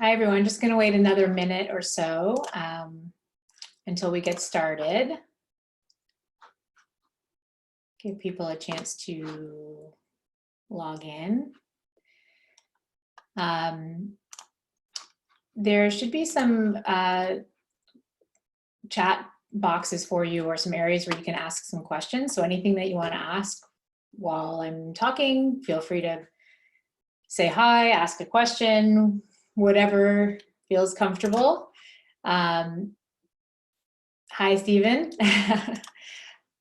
Hi, everyone. Just going to wait another minute or so until we get started. Give people a chance to log in. There should be some chat boxes for you or some areas where you can ask some questions. So anything that you want to ask while I'm talking, feel free to say hi, ask a question, whatever feels comfortable. Hi, Stephen.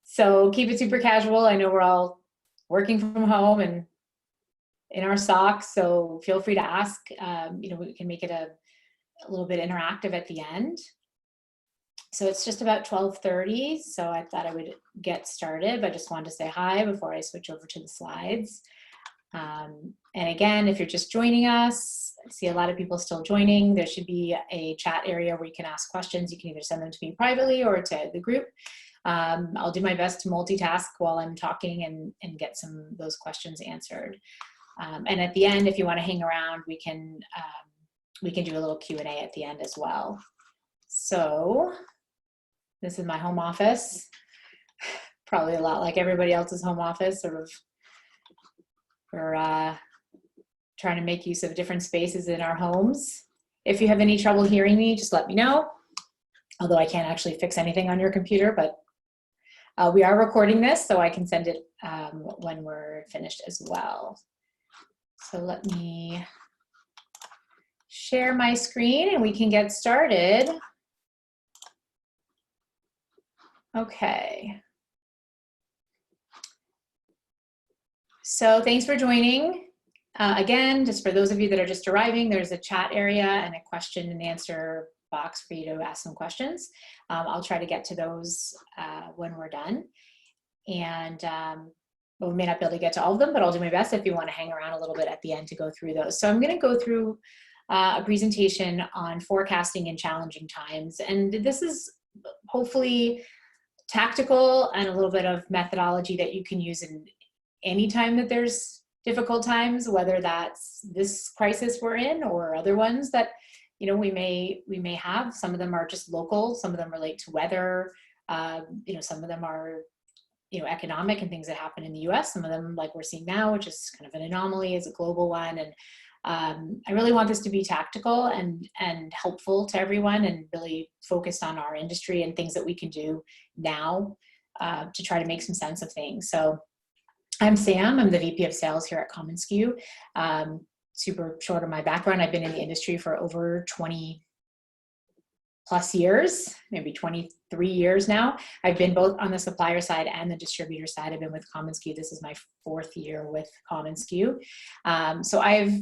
So keep it super casual. I know we're all working from home and in our socks, so feel free to ask. We can make it a little bit interactive at the end. So it's just about 12:30, so I thought I would get started, but I just wanted to say hi before I switch over to the slides. And again, if you're just joining us, I see a lot of people still joining. There should be a chat area where you can ask questions. You can either send them to me privately or to the group. I'll do my best to multitask while I'm talking and get some of those questions answered. And at the end, if you want to hang around, we can do a little Q&A at the end as well. So this is my home office. Probably a lot like everybody else's home office, sort of. We're trying to make use of different spaces in our homes. If you have any trouble hearing me, just let me know. Although I can't actually fix anything on your computer, but we are recording this, so I can send it when we're finished as well. So let me share my screen and we can get started. Okay. So thanks for joining. Again, just for those of you that are just arriving, there's a chat area and a question and answer box for you to ask some questions. I'll try to get to those when we're done. And we may not be able to get to all of them, but I'll do my best if you want to hang around a little bit at the end to go through those. So I'm going to go through a presentation on forecasting in challenging times. And this is hopefully tactical and a little bit of methodology that you can use in any time that there's difficult times, whether that's this crisis we're in or other ones that we may have. Some of them are just local, some of them relate to weather, some of them are economic and things that happen in the US. Some of them, like we're seeing now, which is kind of an anomaly, is a global one. And I really want this to be tactical and helpful to everyone and really focused on our industry and things that we can do now to try to make some sense of things. So I'm Sam, I'm the VP of Sales here at commonsku. Super short on my background, I've been in the industry for over 20 plus years, maybe 23 years now. I've been both on the supplier side and the distributor side. I've been with commonsku. This is my 4th year with commonsku. So I've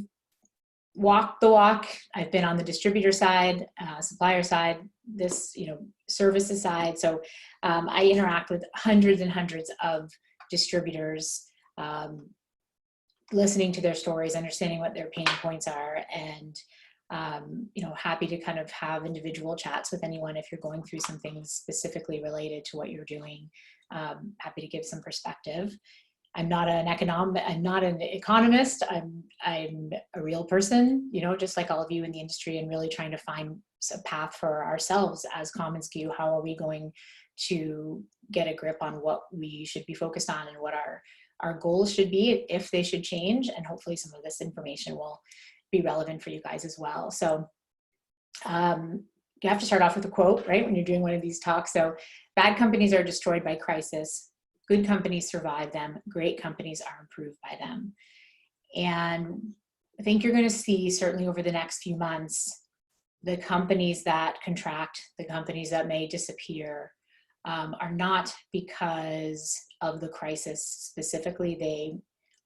walked the walk. I've been on the distributor side, supplier side, this, services side. So I interact with hundreds and hundreds of distributors, listening to their stories, understanding what their pain points are, and happy to kind of have individual chats with anyone if you're going through some things specifically related to what you're doing. Happy to give some perspective. I'm not an economist. I'm a real person, just like all of you in the industry, and really trying to find a path for ourselves as commonsku. How are we going to get a grip on what we should be focused on and what our goals should be, if they should change, and hopefully some of this information will be relevant for you guys as well. So you have to start off with a quote, right, when you're doing one of these talks. So bad companies are destroyed by crisis. Good companies survive them. Great companies are improved by them. And I think you're going to see, certainly over the next few months, the companies that contract, the companies that may disappear, are not because of the crisis specifically. They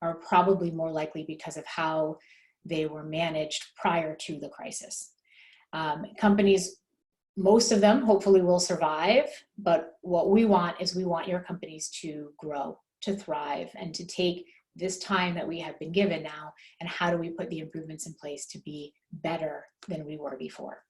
are probably more likely because of how they were managed prior to the crisis. Companies, most of them hopefully will survive, but what we want is we want your companies to grow, to thrive, and to take this time that we have been given now, and how do we put the improvements in place to be better than we were before.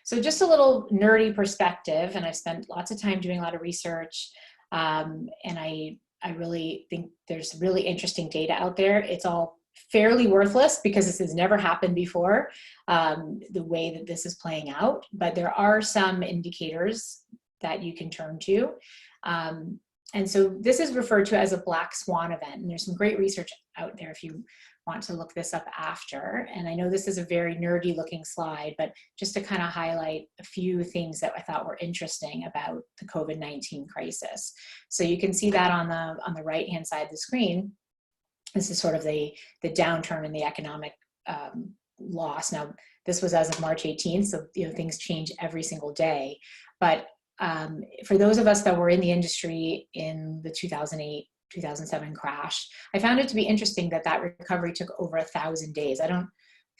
So just a little nerdy perspective, and I've spent lots of time doing a lot of research, and I really think there's really interesting data out there. It's all fairly worthless because this has never happened before, the way that this is playing out, but there are some indicators that you can turn to. And so this is referred to as a black swan event, and there's some great research out there if you want to look this up after. And I know this is a very nerdy looking slide, but just to kind of highlight a few things that I thought were interesting about the COVID-19 crisis. So you can see that on the right-hand side of the screen. This is sort of the downturn in the economic loss. Now, this was as of March 18th, so things change every single day. But for those of us that were in the industry in the 2008, 2007 crash, I found it to be interesting that that recovery took over 1,000 days. I don't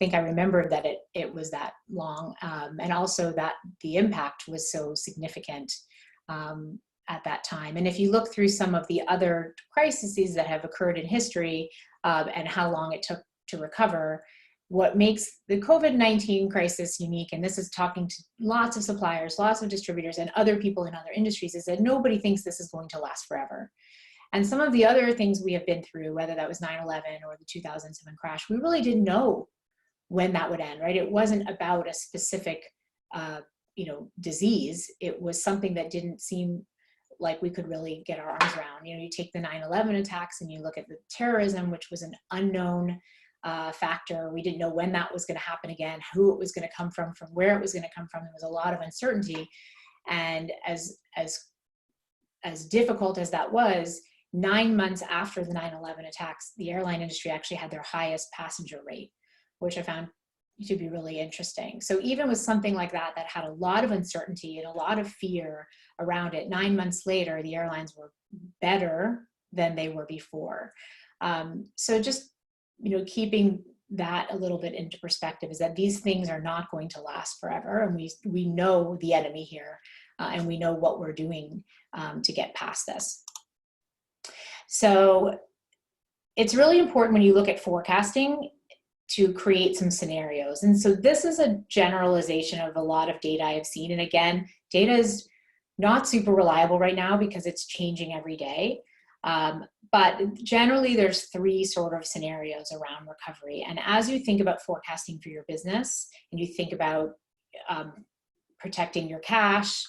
think I remember that it was that long, and also that the impact was so significant at that time. And if you look through some of the other crises that have occurred in history and how long it took to recover, what makes the COVID-19 crisis unique, and this is talking to lots of suppliers, lots of distributors, and other people in other industries, is that nobody thinks this is going to last forever. And some of the other things we have been through, whether that was 9/11 or the 2007 crash, we really didn't know when that would end, right? It wasn't about a specific, disease. It was something that didn't seem like we could really get our arms around. You take the 9/11 attacks and you look at the terrorism, which was an unknown factor. We didn't know when that was going to happen again, who it was going to come from where it was going to come from. There was a lot of uncertainty. And as difficult as that was, 9 months after the 9/11 attacks, the airline industry actually had their highest passenger rate, which I found to be really interesting. So even with something like that had a lot of uncertainty and a lot of fear around it, 9 months later, the airlines were better than they were before. So just, keeping that a little bit into perspective is that these things are not going to last forever. And we know the enemy here, and we know what we're doing to get past this. So it's really important when you look at forecasting to create some scenarios. And so this is a generalization of a lot of data I've seen. And again, data is not super reliable right now because it's changing every day. But generally there's 3 sort of scenarios around recovery. And as you think about forecasting for your business and you think about protecting your cash,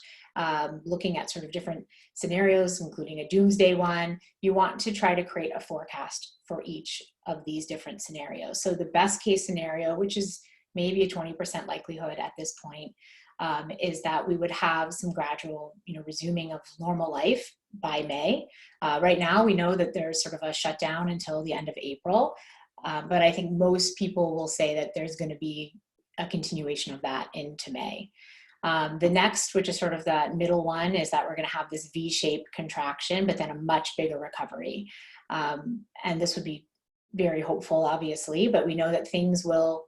looking at sort of different scenarios, including a doomsday one, you want to try to create a forecast for each of these different scenarios. So the best case scenario, which is maybe a 20% likelihood at this point, is that we would have some gradual, resuming of normal life by May. Right now, we know that there's sort of a shutdown until the end of April, but I think most people will say that there's going to be a continuation of that into May. The next, which is sort of that middle one, is that we're going to have this V-shaped contraction, but then a much bigger recovery. And this would be very hopeful, obviously, but we know that things will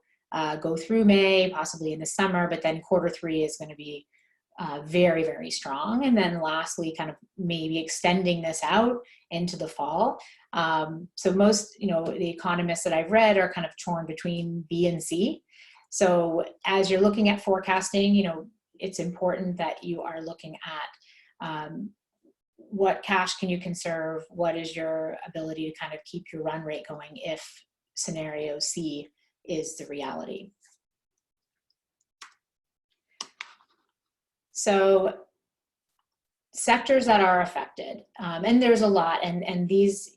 go through May, possibly in the summer, but then Q3 is going to be very, very strong. And then lastly, kind of maybe extending this out into the fall. So most, the economists that I've read are kind of torn between B and C. So as you're looking at forecasting, it's important that you are looking at what cash can you conserve, what is your ability to kind of keep your run rate going if scenario C is the reality. So sectors that are affected, and there's a lot, and these,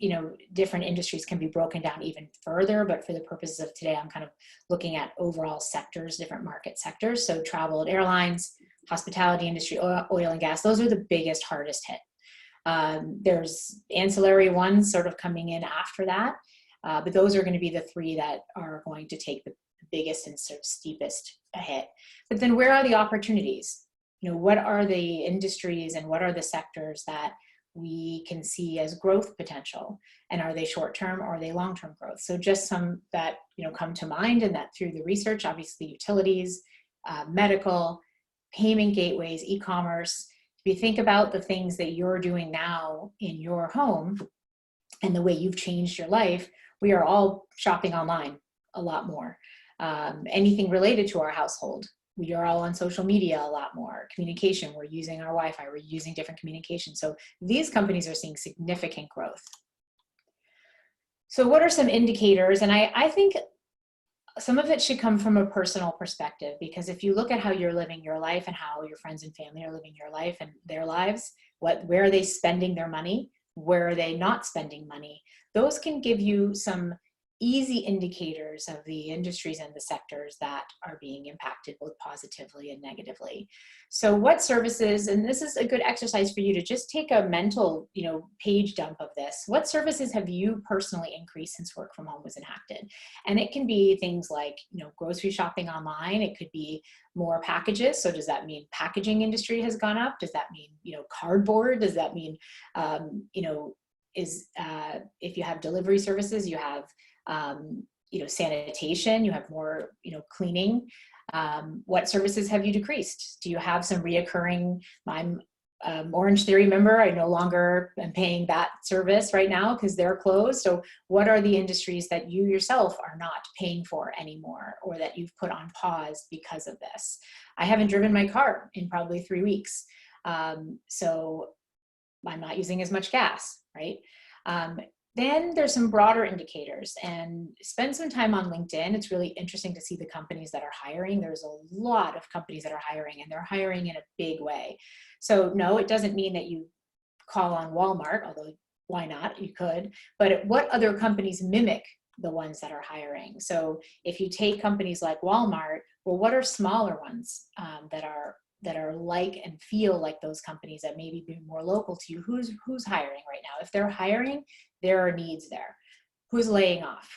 different industries can be broken down even further, but for the purposes of today, I'm kind of looking at overall sectors, different market sectors. So travel and airlines, hospitality industry, oil and gas, those are the biggest, hardest hit. There's ancillary ones sort of coming in after that, but those are going to be the 3 that are going to take the biggest and sort of steepest hit. But then where are the opportunities? What are the industries and what are the sectors that we can see as growth potential? And are they short-term or are they long-term growth? So just some that, come to mind, and that through the research, obviously utilities, medical, payment gateways, e-commerce. If you think about the things that you're doing now in your home and the way you've changed your life, we are all shopping online a lot more. Anything related to our household, we are all on social media a lot more. Communication, we're using our Wi-Fi, we're using different communication. So these companies are seeing significant growth. So what are some indicators? And I think some of it should come from a personal perspective, because if you look at how you're living your life and how your friends and family are living your life and their lives, where are they spending their money? Where are they not spending money? Those can give you some easy indicators of the industries and the sectors that are being impacted both positively and negatively. So what services, and this is a good exercise for you to just take a mental, page dump of this. What services have you personally increased since work from home was enacted? And it can be things like, grocery shopping online. It could be more packages. So does that mean packaging industry has gone up? Does that mean, cardboard? Does that mean, if you have delivery services, you have sanitation, you have more, cleaning. What services have you decreased? Do you have some reoccurring, I'm Orange Theory member, I no longer am paying that service right now because they're closed. So what are the industries that you yourself are not paying for anymore, or that you've put on pause because of this? I haven't driven my car in probably 3 weeks. So I'm not using as much gas, right? Then there's some broader indicators, and spend some time on LinkedIn. It's really interesting to see the companies that are hiring. There's a lot of companies that are hiring, and they're hiring in a big way. So no, it doesn't mean that you call on Walmart, although why not? You could. But what other companies mimic the ones that are hiring? So if you take companies like Walmart, well, what are smaller ones that are like and feel like those companies that maybe be more local to you? Who's hiring right now? If they're hiring, there are needs there. Who's laying off?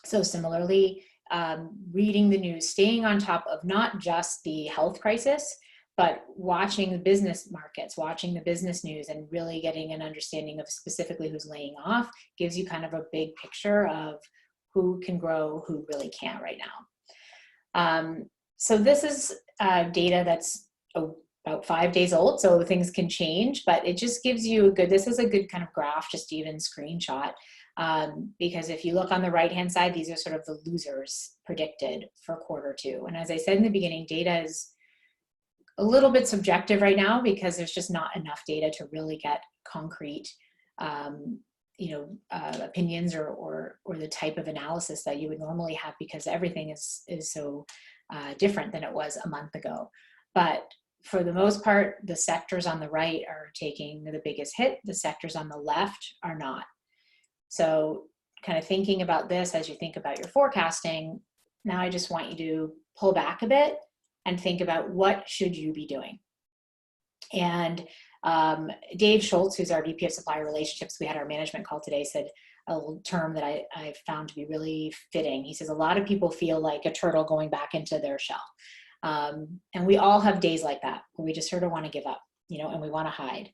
So similarly, reading the news, staying on top of not just the health crisis, but watching the business markets, watching the business news, and really getting an understanding of specifically who's laying off gives you kind of a big picture of who can grow, who really can't right now. So this is data that's about 5 days old, so things can change, but it just gives you this is a good kind of graph, just even screenshot, because if you look on the right-hand side, these are sort of the losers predicted for Q2. And as I said in the beginning, data is a little bit subjective right now because there's just not enough data to really get concrete opinions or the type of analysis that you would normally have, because everything is so different than it was a month ago. But for the most part, the sectors on the right are taking the biggest hit. The sectors on the left are not. So kind of thinking about this as you think about your forecasting, now I just want you to pull back a bit and think about what should you be doing. And Dave Schultz, who's our VP of Supplier Relationships, we had our management call today, said a term that I found to be really fitting. He says, a lot of people feel like a turtle going back into their shell. And we all have days like that where we just sort of want to give up, and we want to hide.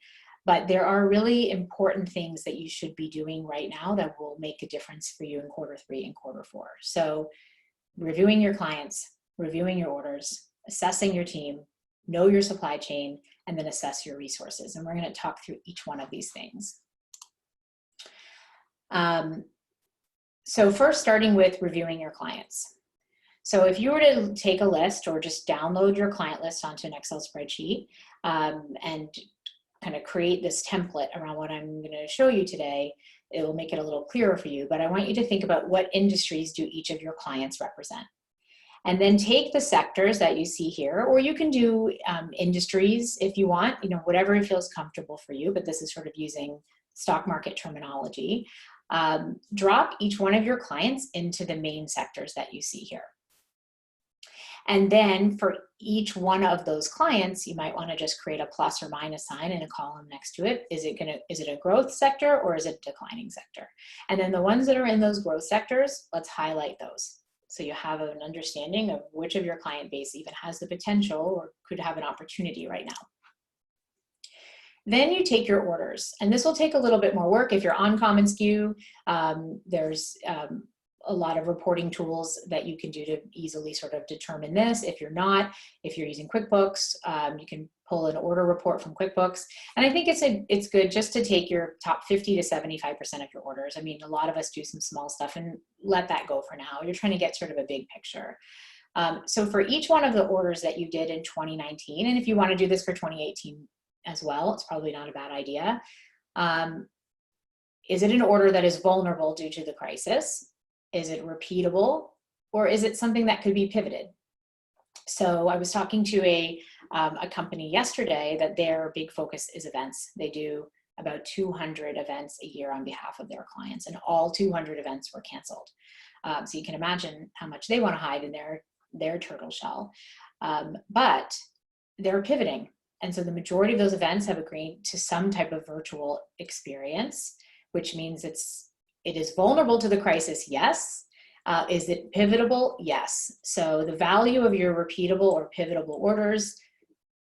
But there are really important things that you should be doing right now that will make a difference for you in Q3 and Q4. So reviewing your clients, reviewing your orders, assessing your team, know your supply chain, and then assess your resources. And we're going to talk through each one of these things. So first, starting with reviewing your clients. So if you were to take a list or just download your client list onto an Excel spreadsheet and kind of create this template around what I'm going to show you today, it will make it a little clearer for you. But I want you to think about what industries do each of your clients represent. And then take the sectors that you see here, or you can do industries if you want, whatever feels comfortable for you, but this is sort of using stock market terminology. Drop each one of your clients into the main sectors that you see here. And then for each one of those clients, you might want to just create a plus or minus sign in a column next to it. Is it a growth sector or is it a declining sector? And then the ones that are in those growth sectors, let's highlight those. So you have an understanding of which of your client base even has the potential or could have an opportunity right now. Then you take your orders, and this will take a little bit more work. If you're on Common SKU, there's a lot of reporting tools that you can do to easily sort of determine this. If you're not, if you're using QuickBooks, you can pull an order report from QuickBooks. And I think it's good just to take your top 50 to 75% of your orders. I mean, a lot of us do some small stuff and let that go for now. You're trying to get sort of a big picture. So for each one of the orders that you did in 2019, and if you want to do this for 2018 as well, it's probably not a bad idea. Is it an order that is vulnerable due to the crisis? Is it repeatable? Or is it something that could be pivoted? So I was talking to a company yesterday that their big focus is events. They do about 200 events a year on behalf of their clients, and all 200 events were canceled. So you can imagine how much they want to hide in their turtle shell. But they're pivoting. And so the majority of those events have agreed to some type of virtual experience, which means it is vulnerable to the crisis, yes. Is it pivotable? Yes. So the value of your repeatable or pivotable orders,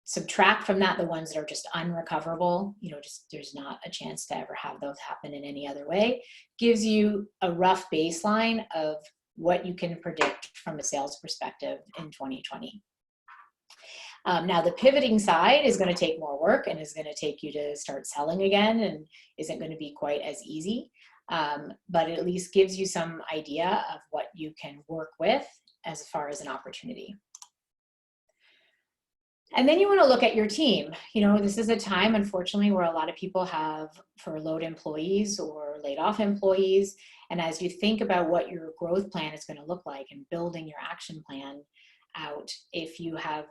subtract from that the ones that are just unrecoverable, just there's not a chance to ever have those happen in any other way, gives you a rough baseline of what you can predict from a sales perspective in 2020. Now the pivoting side is going to take more work and is going to take you to start selling again and isn't going to be quite as easy. But it at least gives you some idea of what you can work with as far as an opportunity. And then you want to look at your team. This is a time, unfortunately, where a lot of people have furloughed employees or laid off employees. And as you think about what your growth plan is going to look like and building your action plan out, if you have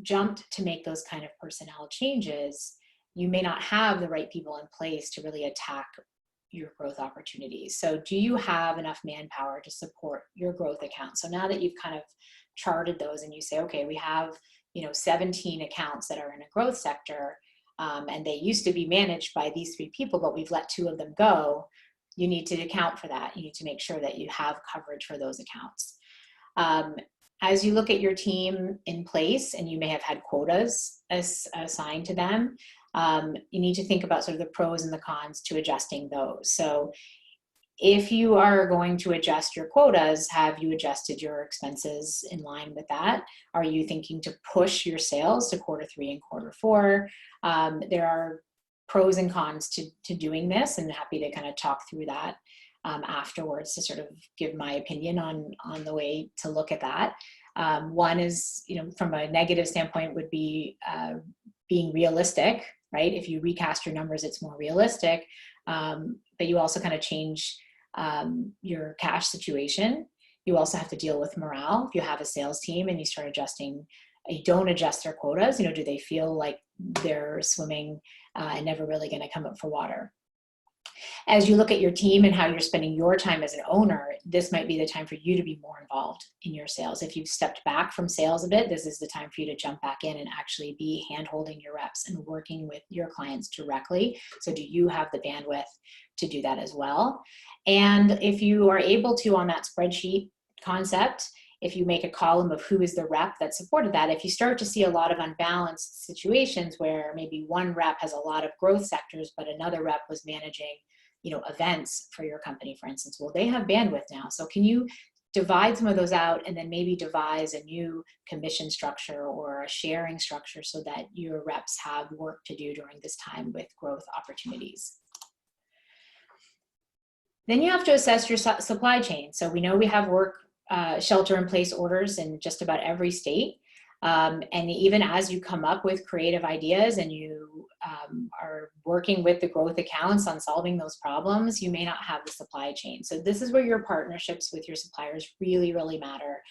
jumped to make those kind of personnel changes, you may not have the right people in place to really attack your growth opportunities. So do you have enough manpower to support your growth accounts? So now that you've kind of charted those and you say, okay, we have 17 accounts that are in a growth sector, and they used to be managed by these 3 people, but we've let 2 of them go. You need to account for that. You need to make sure that you have coverage for those accounts. As you look at your team in place, and you may have had quotas assigned to them, you need to think about sort of the pros and the cons to adjusting those. So if you are going to adjust your quotas, have you adjusted your expenses in line with that? Are you thinking to push your sales to Q3 and Q4? There are pros and cons to doing this, and happy to kind of talk through that afterwards to sort of give my opinion on the way to look at that. One is, from a negative standpoint, would be being realistic, right? If you recast your numbers, it's more realistic, but you also kind of change your cash situation. You also have to deal with morale. If you have a sales team and you start adjusting, you don't adjust their quotas, do they feel like they're swimming and never really going to come up for water? As you look at your team and how you're spending your time as an owner, this might be the time for you to be more involved in your sales. If you've stepped back from sales a bit, this is the time for you to jump back in and actually be hand-holding your reps and working with your clients directly. So do you have the bandwidth to do that as well? And if you are able to, on that spreadsheet concept, if you make a column of who is the rep that supported that, if you start to see a lot of unbalanced situations where maybe one rep has a lot of growth sectors, but another rep was managing, events for your company, for instance, well, they have bandwidth now. So can you divide some of those out and then maybe devise a new commission structure or a sharing structure so that your reps have work to do during this time with growth opportunities? Then you have to assess your supply chain. So we know we have shelter-in-place orders in just about every state. And even as you come up with creative ideas and you are working with the growth accounts on solving those problems, you may not have the supply chain. So this is where your partnerships with your suppliers really, really matter.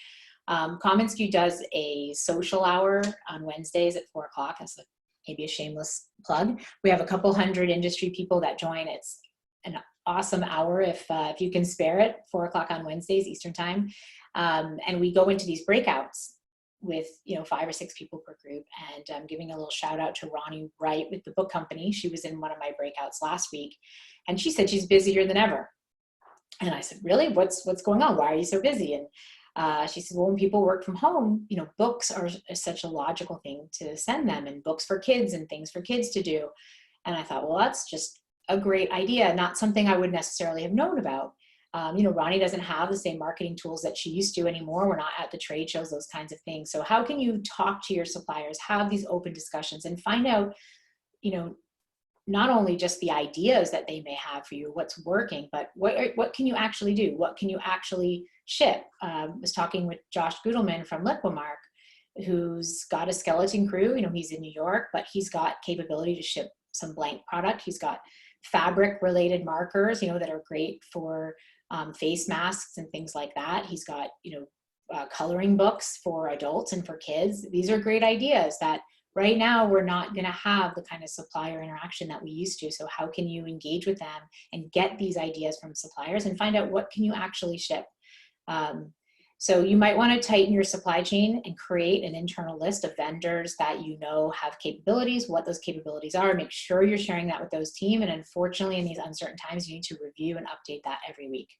commonsku does a social hour on Wednesdays at 4 o'clock. That's maybe a shameless plug. We have a couple hundred industry people that join. It's an awesome hour if you can spare it, 4 o'clock on Wednesdays Eastern time. And we go into these breakouts with 5 or 6 people per group. And I'm giving a little shout out to Ronnie Wright with the book company. She was in one of my breakouts last week, and she said she's busier than ever. And I said, really? What's going on? Why are you so busy? And she said, well, when people work from home, books are such a logical thing to send them, and books for kids and things for kids to do. And I thought, well, that's just a great idea. Not something I would necessarily have known about. Ronnie doesn't have the same marketing tools that she used to anymore. We're not at the trade shows, those kinds of things. So how can you talk to your suppliers, have these open discussions, and find out, not only just the ideas that they may have for you, what's working, but what can you actually do? What can you actually ship? I was talking with Josh Gudelman from Lipomark, who's got a skeleton crew. He's in New York, but he's got capability to ship some blank product. He's got fabric related markers, you know, that are great for face masks and things like that. He's got, you know, coloring books for adults and for kids. These are great ideas that right now we're not going to have the kind of supplier interaction that we used to. So how can you engage with them and get these ideas from suppliers and find out what can you actually ship? So you might want to tighten your supply chain and create an internal list of vendors that you know have capabilities, what those capabilities are. Make sure you're sharing that with those teams. And unfortunately, in these uncertain times, you need to review and update that every week.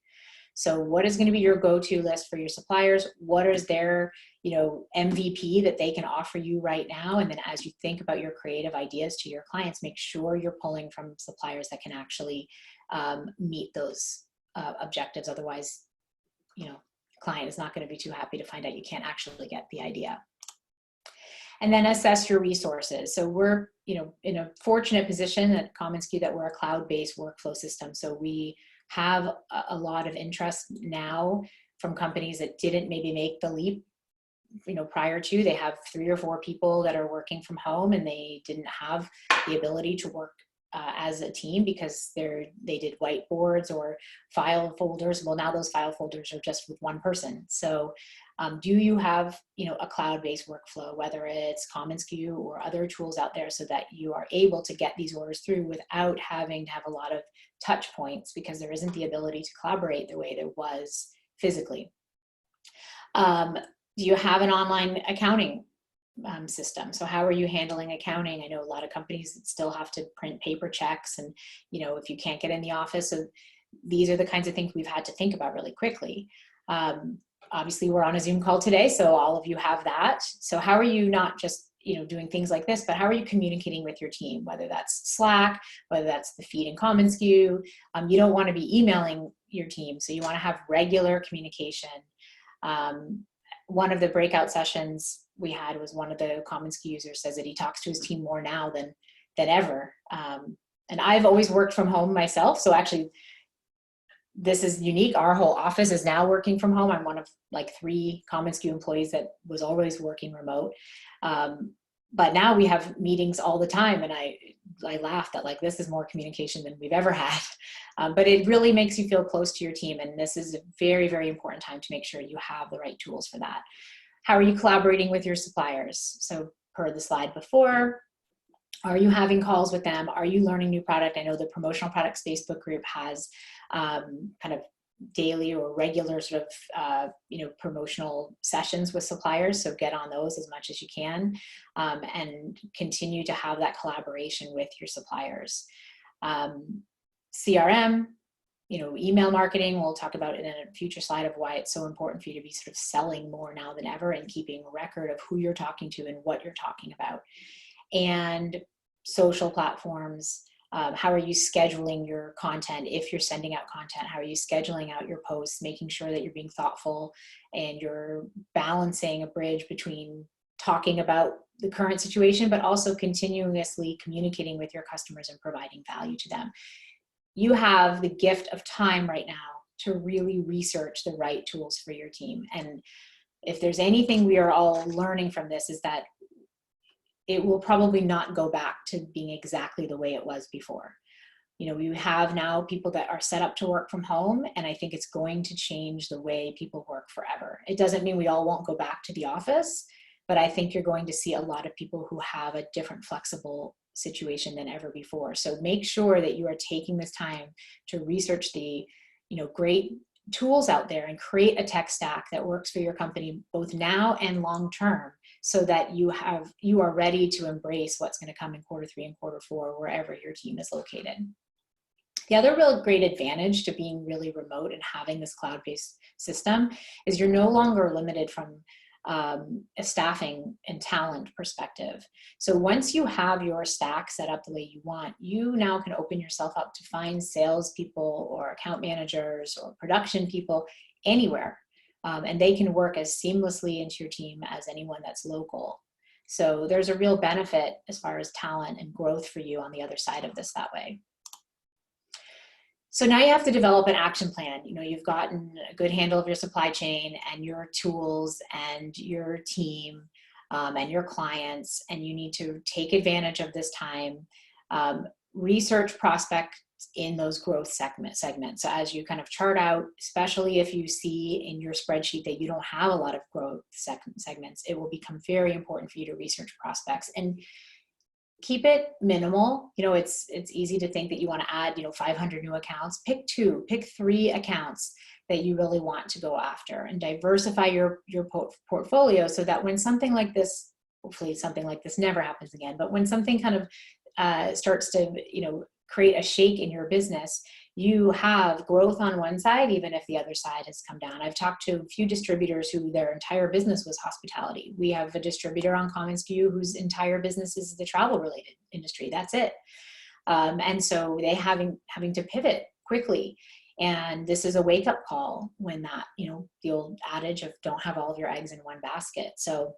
So what is going to be your go-to list for your suppliers? What is their, you know, MVP that they can offer you right now? And then as you think about your creative ideas to your clients, make sure you're pulling from suppliers that can actually meet those objectives. Otherwise, you know, client is not going to be too happy to find out you can't actually get the idea. And then assess your resources. So we're, you know, in a fortunate position at commonsku that we're a cloud-based workflow system. So we have a lot of interest now from companies that didn't maybe make the leap, you know, prior to. They have 3 or 4 people that are working from home and they didn't have the ability to work as a team because they did whiteboards or file folders. Well, now those file folders are just with one person. So do you have, you know, a cloud-based workflow, whether it's commonsku or other tools out there, so that you are able to get these orders through without having to have a lot of touch points, because there isn't the ability to collaborate the way there was physically. Do you have an online accounting system? So how are you handling accounting? I know a lot of companies that still have to print paper checks, and, you know, if you can't get in the office, so these are the kinds of things we've had to think about really quickly. Obviously we're on a Zoom call today, so all of you have that. So how are you not just, you know, doing things like this, but how are you communicating with your team, whether that's Slack, whether that's the feed in commonsku? You don't want to be emailing your team, so you want to have regular communication. One of the breakout sessions we had was one of the commonsku users says that he talks to his team more now than ever. And I've always worked from home myself, so actually this is unique. Our whole office is now working from home. I'm one of like 3 commonsku employees that was always working remote. But now we have meetings all the time, and I laughed at, like, this is more communication than we've ever had. But it really makes you feel close to your team, and this is a very, very important time to make sure you have the right tools for that. How are you collaborating with your suppliers? So per the slide before, are you having calls with them? Are you learning new product? I know the Promotional Products Facebook group has kind of daily or regular sort of you know, promotional sessions with suppliers, so get on those as much as you can, and continue to have that collaboration with your suppliers. CRM, you know, email marketing, we'll talk about in a future slide of why it's so important for you to be sort of selling more now than ever and keeping a record of who you're talking to and what you're talking about. And social platforms, how are you scheduling your content? If you're sending out content, how are you scheduling out your posts, making sure that you're being thoughtful and you're balancing a bridge between talking about the current situation, but also continuously communicating with your customers and providing value to them. You have the gift of time right now to really research the right tools for your team. And if there's anything we are all learning from this, is that it will probably not go back to being exactly the way it was before. You know, we have now people that are set up to work from home, and I think it's going to change the way people work forever. It doesn't mean we all won't go back to the office, but I think you're going to see a lot of people who have a different flexible situation than ever before. So make sure that you are taking this time to research the, you know, great tools out there and create a tech stack that works for your company both now and long term, so that you are ready to embrace what's going to come in Q3 and Q4 wherever your team is located. The other real great advantage to being really remote and having this cloud-based system is you're no longer limited from a staffing and talent perspective. So once you have your stack set up the way you want, you now can open yourself up to find salespeople or account managers or production people anywhere. And they can work as seamlessly into your team as anyone that's local. So there's a real benefit as far as talent and growth for you on the other side of this that way. So now you have to develop an action plan. You know, you've gotten a good handle of your supply chain and your tools and your team and your clients, and you need to take advantage of this time. Research, prospect, in those growth segments. So as you kind of chart out, especially if you see in your spreadsheet that you don't have a lot of growth segments, it will become very important for you to research prospects and keep it minimal. It's easy to think that you want to add, 500 new accounts. Pick 2, pick 3 accounts that you really want to go after, and diversify your portfolio so that when something like this, hopefully something like this never happens again, but when something kind of starts to, create a shake in your business, you have growth on one side, even if the other side has come down. I've talked to a few distributors who their entire business was hospitality. We have a distributor on commonsku whose entire business is the travel related industry. That's it. And so they having to pivot quickly. And this is a wake up call when that, the old adage of don't have all of your eggs in one basket. So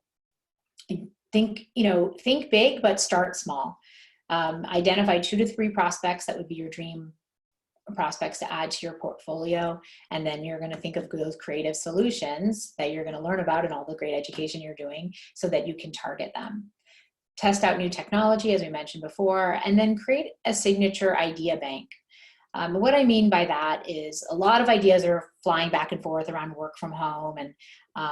think big, but start small. Identify 2 to 3 prospects that would be your dream prospects to add to your portfolio. And then you're going to think of those creative solutions that you're going to learn about and all the great education you're doing so that you can target them. Test out new technology, as we mentioned before, and then create a signature idea bank. What I mean by that is a lot of ideas are flying back and forth around work from home. And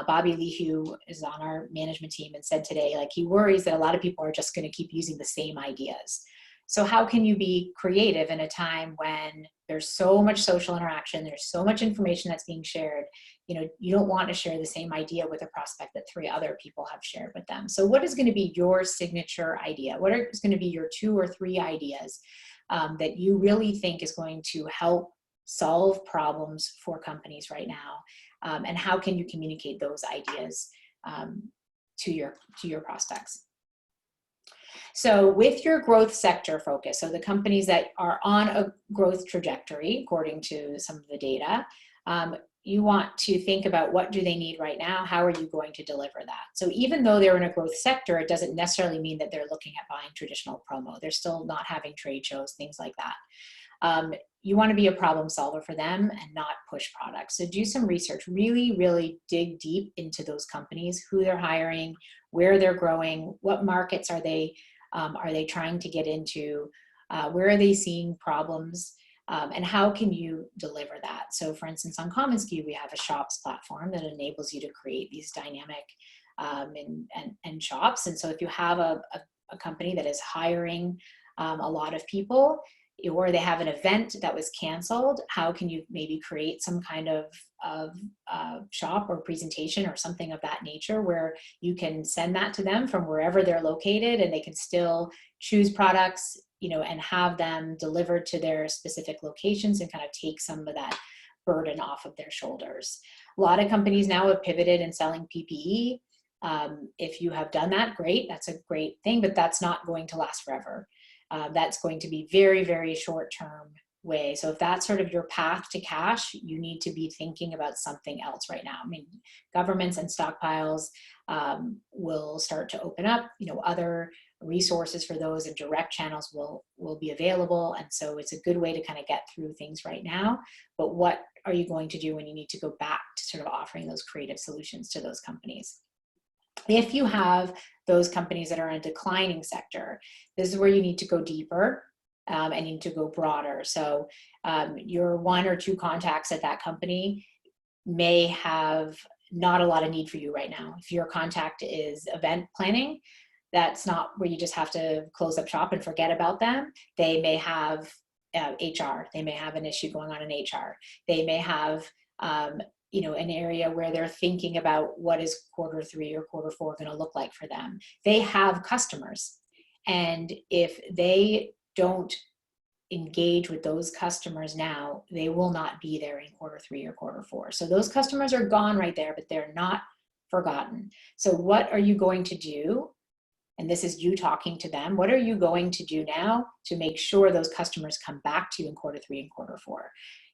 Bobby Lee, who is on our management team, and said today, like, he worries that a lot of people are just going to keep using the same ideas. So how can you be creative in a time when there's so much social interaction, there's so much information that's being shared? You don't want to share the same idea with a prospect that 3 other people have shared with them. So what is going to be your signature idea? What is going to be your 2 or 3 ideas that you really think is going to help solve problems for companies right now? And how can you communicate those ideas to your prospects? So with your growth sector focus, so the companies that are on a growth trajectory, according to some of the data, you want to think about what do they need right now? How are you going to deliver that? So even though they're in a growth sector, it doesn't necessarily mean that they're looking at buying traditional promo. They're still not having trade shows, things like that. You want to be a problem solver for them and not push products. So do some research, really, really dig deep into those companies, who they're hiring, where they're growing, what markets are they trying to get into, where are they seeing problems, and how can you deliver that? So for instance, on commonsku, we have a shops platform that enables you to create these dynamic and shops. And so if you have a company that is hiring a lot of people, or they have an event that was canceled, how can you maybe create some kind of shop or presentation or something of that nature where you can send that to them from wherever they're located, and they can still choose products, and have them delivered to their specific locations, and kind of take some of that burden off of their shoulders. A lot of companies now have pivoted in selling PPE. If you have done that, great, that's a great thing, but that's not going to last forever. That's going to be very, very short-term way. So if that's sort of your path to cash, you need to be thinking about something else right now. I mean, governments and stockpiles will start to open up, other resources for those and direct channels will be available. And so it's a good way to kind of get through things right now. But what are you going to do when you need to go back to sort of offering those creative solutions to those companies? If you have those companies that are in a declining sector, this is where you need to go deeper and you need to go broader. So your 1 or 2 contacts at that company may have not a lot of need for you right now. If your contact is event planning, that's not where you just have to close up shop and forget about them. They may have HR. They may have an issue going on in HR. They may have an area where they're thinking about what is Q3 or Q4 going to look like for them. They have customers. And if they don't engage with those customers now, they will not be there in Q3 or Q4. So those customers are gone right there, but they're not forgotten. So what are you going to do? And this is you talking to them. What are you going to do now to make sure those customers come back to you in Q3 and Q4?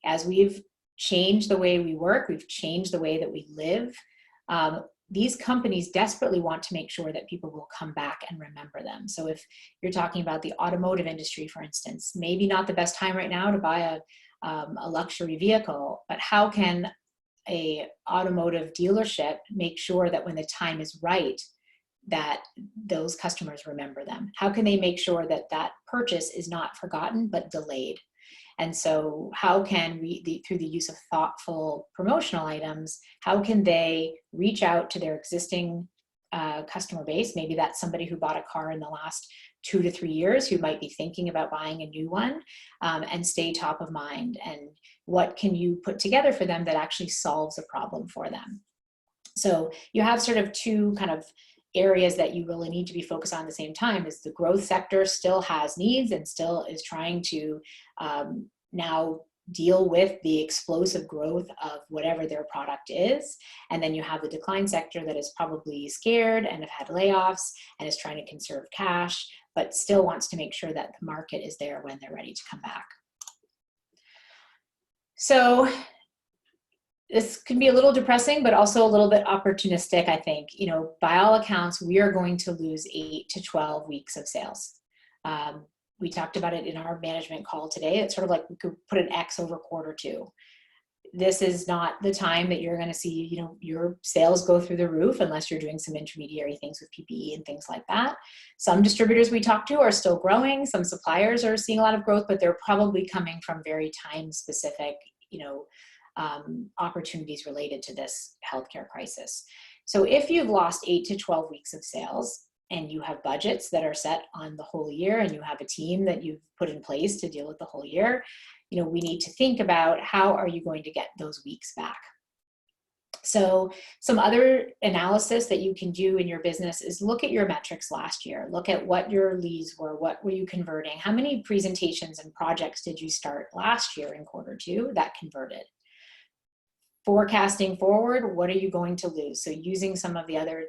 As we've changed the way we work, we've changed the way that we live. These companies desperately want to make sure that people will come back and remember them. So if you're talking about the automotive industry, for instance, maybe not the best time right now to buy a luxury vehicle, but how can a automotive dealership make sure that when the time is right, that those customers remember them? How can they make sure that that purchase is not forgotten, but delayed? And so how can we, through the use of thoughtful promotional items, how can they reach out to their existing customer base? Maybe that's somebody who bought a car in the last 2 to 3 years who might be thinking about buying a new one, and stay top of mind. And what can you put together for them that actually solves a problem for them? So you have sort of two kind of areas that you really need to be focused on at the same time. Is the growth sector still has needs and still is trying to now deal with the explosive growth of whatever their product is. And then you have the decline sector that is probably scared and have had layoffs and is trying to conserve cash, but still wants to make sure that the market is there when they're ready to come back. So this can be a little depressing, but also a little bit opportunistic, I think. You know, by all accounts, we are going to lose 8 to 12 weeks of sales. We talked about it in our management call today. It's sort of like we could put an X over Q2. This is not the time that you're going to see, you know, your sales go through the roof unless you're doing some intermediary things with PPE and things like that. Some distributors we talk to are still growing. Some suppliers are seeing a lot of growth, but they're probably coming from very time-specific, you know, opportunities related to this healthcare crisis. So if you've lost 8 to 12 weeks of sales and you have budgets that are set on the whole year and you have a team that you've put in place to deal with the whole year, you know, we need to think about how are you going to get those weeks back. So some other analysis that you can do in your business is look at your metrics last year. Look at what your leads were, what were you converting, how many presentations and projects did you start last year in Q2 that converted. Forecasting forward, what are you going to lose? So using some of the other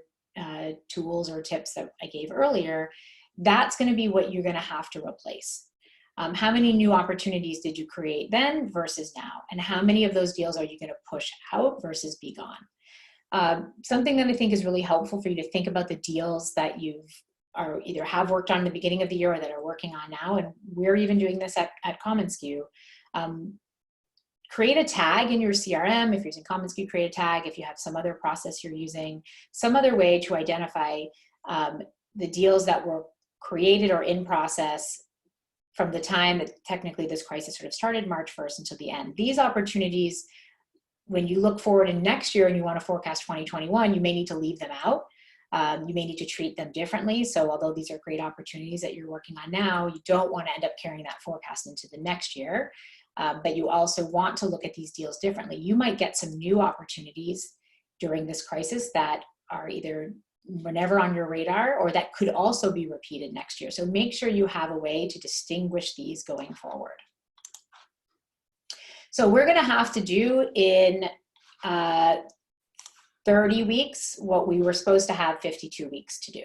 tools or tips that I gave earlier, that's going to be what you're going to have to replace. How many new opportunities did you create then versus now? And how many of those deals are you going to push out versus be gone? Something that I think is really helpful for you to think about the deals that you've either have worked on in the beginning of the year or that are working on now. And we're even doing this at commonsku. Create a tag in your CRM. If you're using commonsku, create a tag. If you have some other process you're using, some other way to identify the deals that were created or in process from the time that technically this crisis sort of started, March 1st, until the end. These opportunities, when you look forward in next year and you want to forecast 2021, you may need to leave them out. You may need to treat them differently. So although these are great opportunities that you're working on now, you don't want to end up carrying that forecast into the next year. But you also want to look at these deals differently. You might get some new opportunities during this crisis that are either were never on your radar or that could also be repeated next year. So make sure you have a way to distinguish these going forward. So we're going to have to do in 30 weeks what we were supposed to have 52 weeks to do.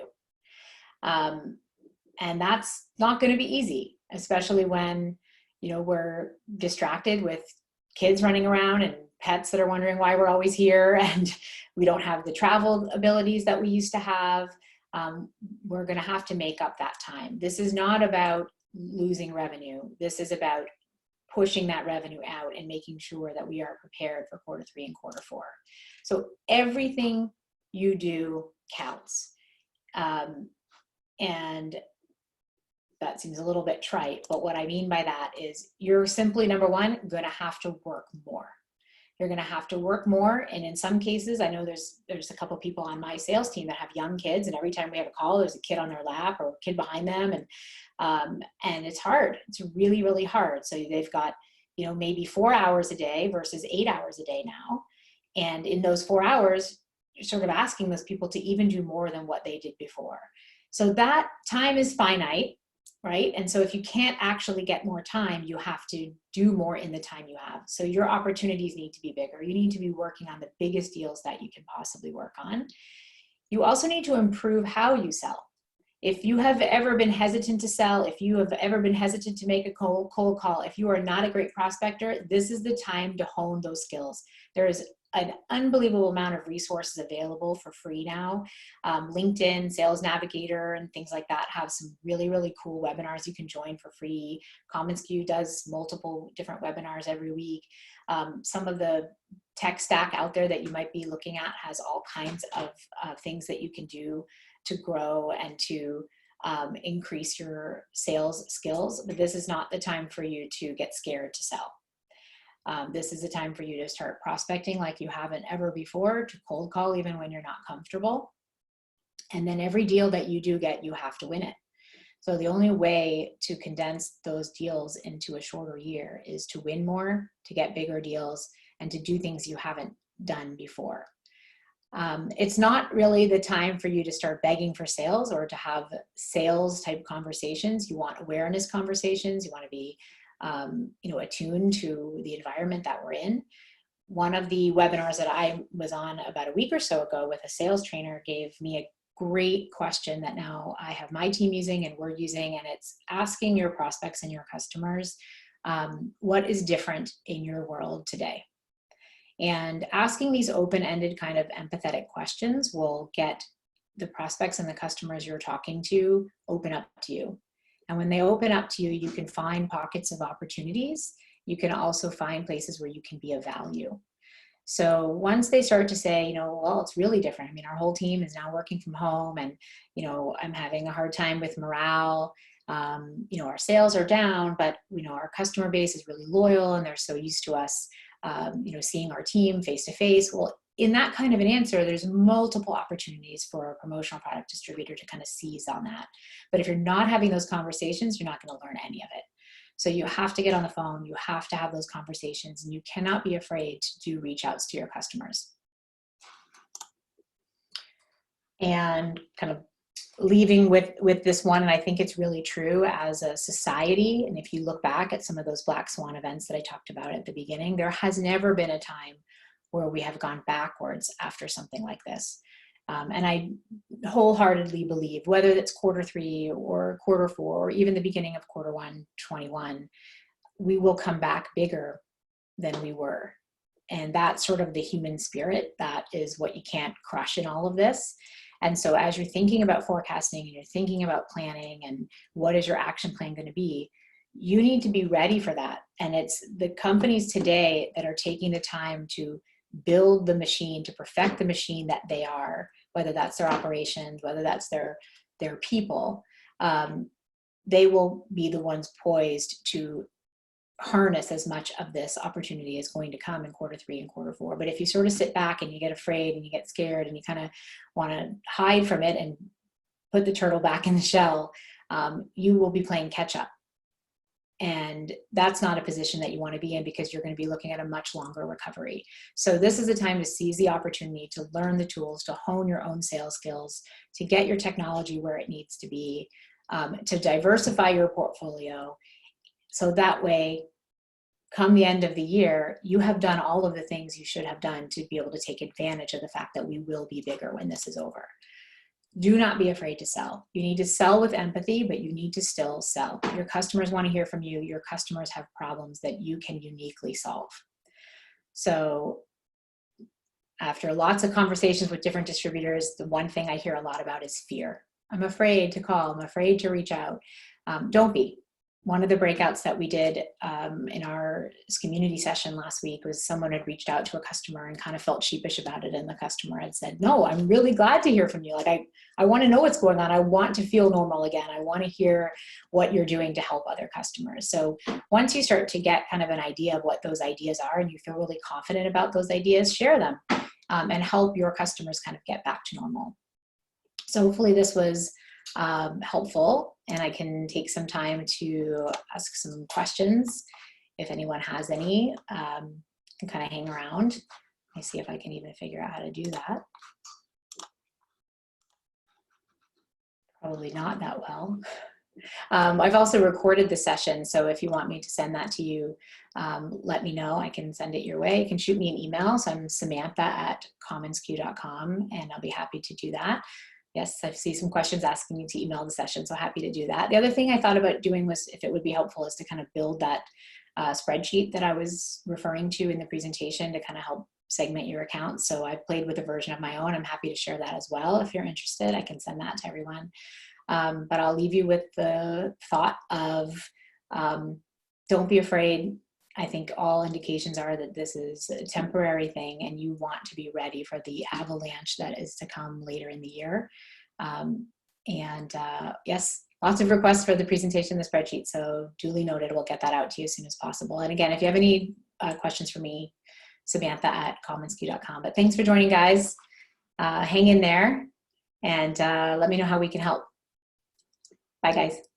And that's not going to be easy, especially when, you know, we're distracted with kids running around and pets that are wondering why we're always here, and we don't have the travel abilities that we used to have. We're going to have to make up that time. This is not about losing revenue. This is about pushing that revenue out and making sure that we are prepared for Q3 and Q4. So everything you do counts. And that seems a little bit trite, but what I mean by that is you're simply, number one, going to have to work more. You're going to have to work more. And in some cases, I know there's a couple of people on my sales team that have young kids, and every time we have a call, there's a kid on their lap or a kid behind them. And it's hard. It's really, really hard. So they've got, you know, maybe 4 hours a day versus 8 hours a day now. And in those 4 hours, you're sort of asking those people to even do more than what they did before. So that time is finite. Right? And so if you can't actually get more time, you have to do more in the time you have. So your opportunities need to be bigger. You need to be working on the biggest deals that you can possibly work on. You also need to improve how you sell. If you have ever been hesitant to sell, if you have ever been hesitant to make a cold call, if you are not a great prospector, this is the time to hone those skills. There is an unbelievable amount of resources available for free now. LinkedIn, Sales Navigator, and things like that have some really, really cool webinars you can join for free. commonsku does multiple different webinars every week. Some of the tech stack out there that you might be looking at has all kinds of things that you can do to grow and to increase your sales skills, but this is not the time for you to get scared to sell. This is a time for you to start prospecting like you haven't ever before, to cold call even when you're not comfortable. And then every deal that you do get, you have to win it. So the only way to condense those deals into a shorter year is to win more, to get bigger deals, and to do things you haven't done before. It's not really the time for you to start begging for sales or to have sales type conversations. You want awareness conversations. You want to be attuned to the environment that we're in. One of the webinars that I was on about a week or so ago with a sales trainer gave me a great question that now I have my team using and we're using, and it's asking your prospects and your customers, what is different in your world today? And asking these open-ended kind of empathetic questions will get the prospects and the customers you're talking to open up to you. And when they open up to you, you can find pockets of opportunities. You can also find places where you can be of value. So once they start to say, well, it's really different. I mean, our whole team is now working from home and, I'm having a hard time with morale. Our sales are down, but, our customer base is really loyal and they're so used to us, seeing our team face to face. Well, in that kind of an answer, there's multiple opportunities for a promotional product distributor to kind of seize on that. But if you're not having those conversations, you're not going to learn any of it. So you have to get on the phone, you have to have those conversations, and you cannot be afraid to do reach outs to your customers. And kind of leaving with this one, and I think it's really true as a society, and if you look back at some of those Black Swan events that I talked about at the beginning, there has never been a time where we have gone backwards after something like this. And I wholeheartedly believe, whether it's Q3 or Q4 or even the beginning of Q1 21, we will come back bigger than we were. And that's sort of the human spirit. That is what you can't crush in all of this. And so as you're thinking about forecasting and you're thinking about planning and what is your action plan going to be, you need to be ready for that. And it's the companies today that are taking the time to build the machine, to perfect the machine that they are, whether that's their operations, whether that's their people, they will be the ones poised to harness as much of this opportunity as going to come in Q3 and Q4. But if you sort of sit back and you get afraid and you get scared and you kind of want to hide from it and put the turtle back in the shell, you will be playing catch up. And that's not a position that you want to be in, because you're going to be looking at a much longer recovery. So this is a time to seize the opportunity to learn the tools, to hone your own sales skills, to get your technology where it needs to be, to diversify your portfolio. So that way, come the end of the year, you have done all of the things you should have done to be able to take advantage of the fact that we will be bigger when this is over. Do not be afraid to sell. You need to sell with empathy, but you need to still sell. Your customers want to hear from you. Your customers have problems that you can uniquely solve. So after lots of conversations with different distributors, the one thing I hear a lot about is fear. I'm afraid to call. I'm afraid to reach out. Don't be. One of the breakouts that we did in our community session last week was someone had reached out to a customer and kind of felt sheepish about it. And the customer had said, no, I'm really glad to hear from you. Like, I want to know what's going on. I want to feel normal again. I want to hear what you're doing to help other customers. So once you start to get kind of an idea of what those ideas are and you feel really confident about those ideas, share them and help your customers kind of get back to normal. So hopefully this was helpful, and I can take some time to ask some questions if anyone has any, and kind of hang around. Let me see if I can even figure out how to do that. Probably not that well. I've also recorded the session, so if you want me to send that to you, let me know. I can send it your way. You can shoot me an email. So I'm Samantha@commonsq.com, and I'll be happy to do that. Yes, I see some questions asking me to email the session, so happy to do that. The other thing I thought about doing was, if it would be helpful, is to kind of build that spreadsheet that I was referring to in the presentation to kind of help segment your accounts. So I played with a version of my own. I'm happy to share that as well. If you're interested, I can send that to everyone. But I'll leave you with the thought of don't be afraid. I think all indications are that this is a temporary thing, and you want to be ready for the avalanche that is to come later in the year. And yes, lots of requests for the presentation, the spreadsheet. So duly noted, we'll get that out to you as soon as possible. And again, if you have any questions for me, Samantha@commonsq.com. But thanks for joining, guys. Hang in there and let me know how we can help. Bye, guys.